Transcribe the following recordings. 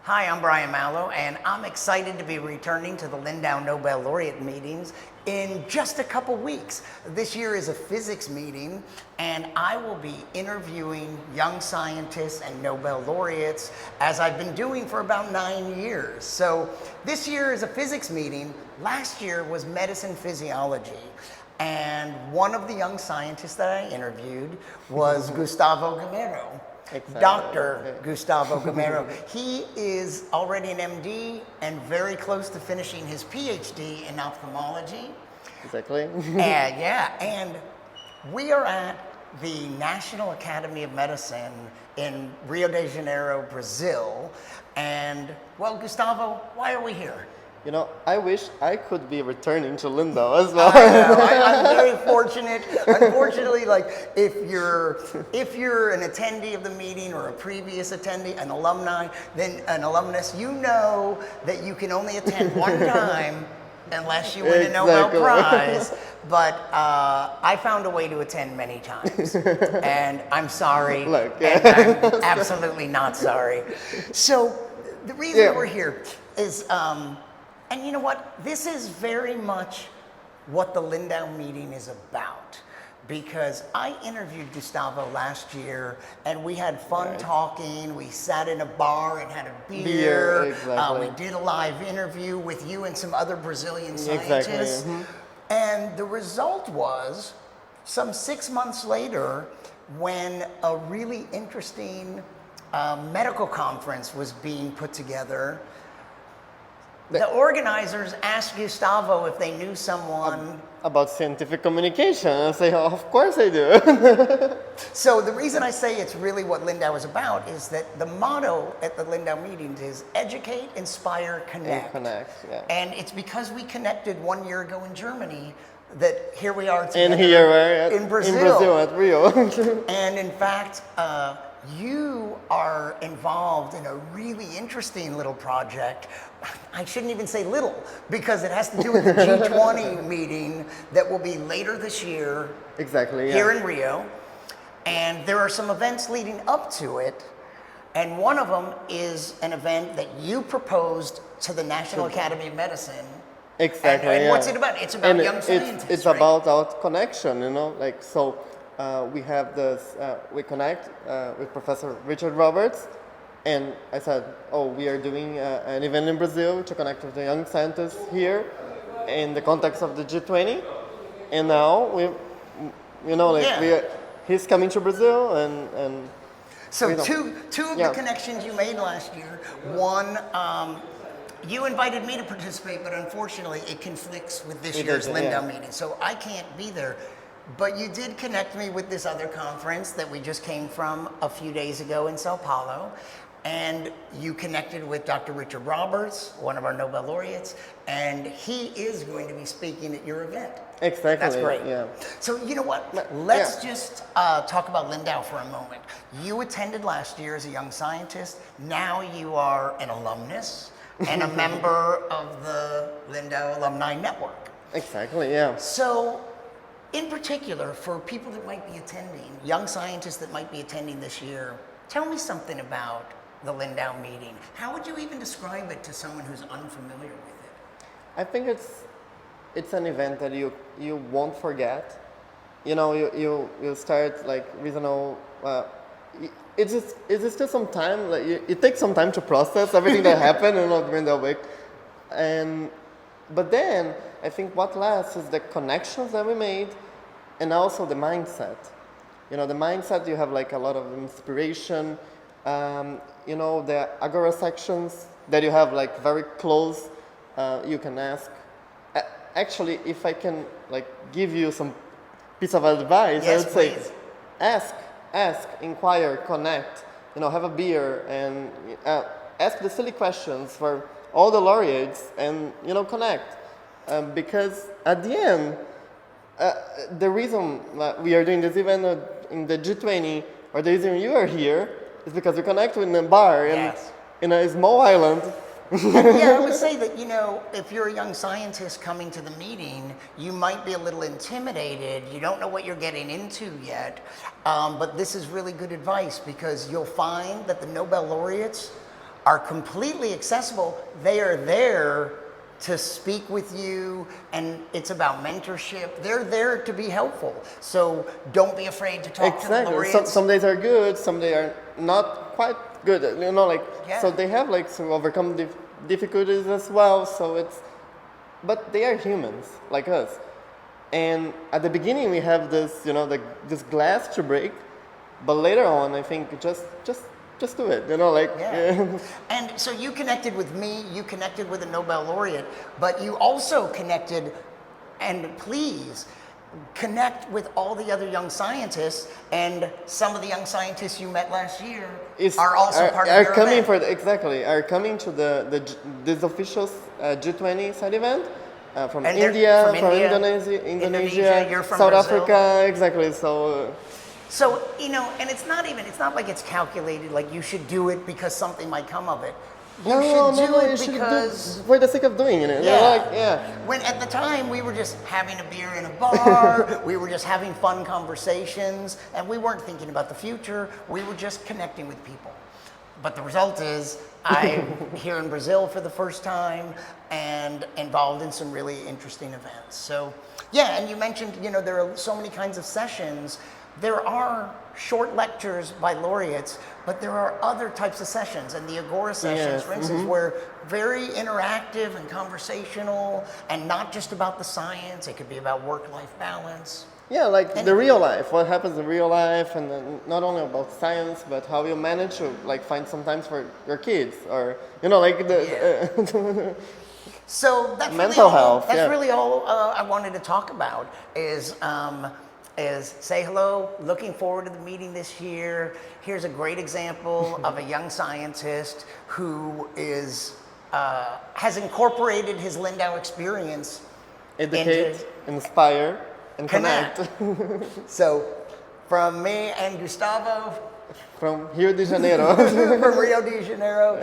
Hi, I'm Brian Mallow, and I'm excited to be returning to the Lindau Nobel Laureate Meetings in just a couple weeks. This year is a physics meeting, and I will be interviewing young scientists and Nobel laureates, as I've been doing for about 9 years. So this year is a physics meeting. Last year was medicine physiology. And one of the young scientists that I interviewed was Gustavo Gameiro. Exactly. Dr. Gustavo Gameiro. He is already an MD and very close to finishing his PhD in ophthalmology. Exactly. And we are at the National Academy of Medicine in Rio De Janeiro, Brazil. And, well, Gustavo, why are we here? You know, I wish I could be returning to Lindau as well. I'm very fortunate. Unfortunately, like if you're an attendee of the meeting or a previous attendee, an alumni, then an alumnus, you know that you can only attend one time unless you win a Nobel Prize. But I found a way to attend many times, and I'm sorry. And I'm absolutely not sorry. So the reason we're here is. And you know what? This is very much what the Lindau meeting is about. Because I interviewed Gustavo last year, and we had fun talking. We sat in a bar and had a beer. Exactly. We did a live interview with you and some other Brazilian scientists. Exactly. And the result was, some 6 months later, when a really interesting medical conference was being put together, the organizers asked Gustavo if they knew someone about scientific communication. I say, oh, of course I do. So the reason I say it's really what Lindau is about is that the motto at the Lindau meetings is educate, inspire, connect. And it's because we connected 1 year ago in Germany that here we are together in Brazil at Rio. And in fact, you are involved in a really interesting little project. I shouldn't even say little, because it has to do with the G20 meeting that will be later this year here in Rio. And there are some events leading up to it. And one of them is an event that you proposed to the National Academy of Medicine. Exactly. And what's it about? It's about young scientists. It's about our connection, you know, like so. We have this, we connect with Professor Richard Roberts, and I said, oh, we are doing an event in Brazil to connect with the young scientists here in the context of the G20, and now he's coming to Brazil, and so two of the connections you made last year. One, you invited me to participate, but unfortunately it conflicts with this year's Lindau meeting, so I can't be there. But you did connect me with this other conference that we just came from a few days ago in Sao Paulo. And you connected with Dr. Richard Roberts, one of our Nobel laureates, and he is going to be speaking at your event. Exactly. That's great. Yeah. So you know what? Let's just talk about Lindau for a moment. You attended last year as a young scientist. Now you are an alumnus and a member of the Lindau Alumni Network. Exactly, yeah. So, in particular, for people that might be attending, young scientists that might be attending this year, tell me something about the Lindau meeting. How would you even describe it to someone who's unfamiliar with it? I think it's an event that you won't forget. You know, you start like reasonable. It's still some time. Like it takes some time to process everything that happened, during the week, but then I think what lasts is the connections that we made, and also the mindset. You know, the mindset, you have like a lot of inspiration. The agora sections that you have like very close, you can ask. Actually, if I can like give you some piece of advice, I would say, ask, inquire, connect. Have a beer and ask the silly questions for all the laureates, and connect. Because at the end, the reason that we are doing this event in the G20, or the reason you are here, is because you connect with a bar in a small island. I would say that, if you're a young scientist coming to the meeting, you might be a little intimidated. You don't know what you're getting into yet. But this is really good advice, because you'll find that the Nobel laureates are completely accessible. They are there to speak with you, and it's about mentorship. They're there to be helpful. So don't be afraid to talk to the laureates. Some days are good, some days are not quite good. You know, like so they have like to overcome difficulties as well. So but they are humans like us. And at the beginning we have this, you know, this glass to break, but later on I think just do it, you know, like. Yeah. And so you connected with me, you connected with a Nobel laureate, but you also connected, and please connect with all the other young scientists, and some of the young scientists you met last year are also part of your coming event. are coming to this official G20 side event from And India, from Indonesia, you're from South Brazil. Africa, exactly. So. So, you know, and it's not like it's calculated, like you should do it because something might come of it. You should do it because for the sake of doing it. Yeah. When at the time we were just having a beer in a bar, we were just having fun conversations, and we weren't thinking about the future. We were just connecting with people. But the result is I'm here in Brazil for the first time and involved in some really interesting events. So, yeah, and you mentioned, you know, there are so many kinds of sessions. There are short lectures by laureates, but there are other types of sessions, and the Agora sessions, for instance, were very interactive and conversational, and not just about the science. It could be about work-life balance. Yeah, like the real life, what happens in real life, and then not only about science, but how you manage to like find some time for your kids, or you know, like the. So that's mental health. That's really all I wanted to talk about is say hello, looking forward to the meeting this year. Here's a great example of a young scientist who has incorporated his Lindau experience. Educate, inspire, and connect. So, from me and Gustavo, from Rio De Janeiro. from Rio de Janeiro,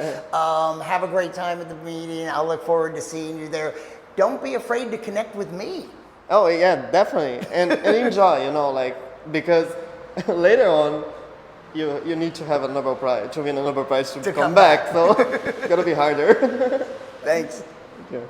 have a great time at the meeting. I'll look forward to seeing you there. Don't be afraid to connect with me. Oh yeah, definitely, and enjoy, you know, like because later on, you need to have a Nobel Prize to win a Nobel Prize to come back. So it's gonna be harder. Thanks. Thank you.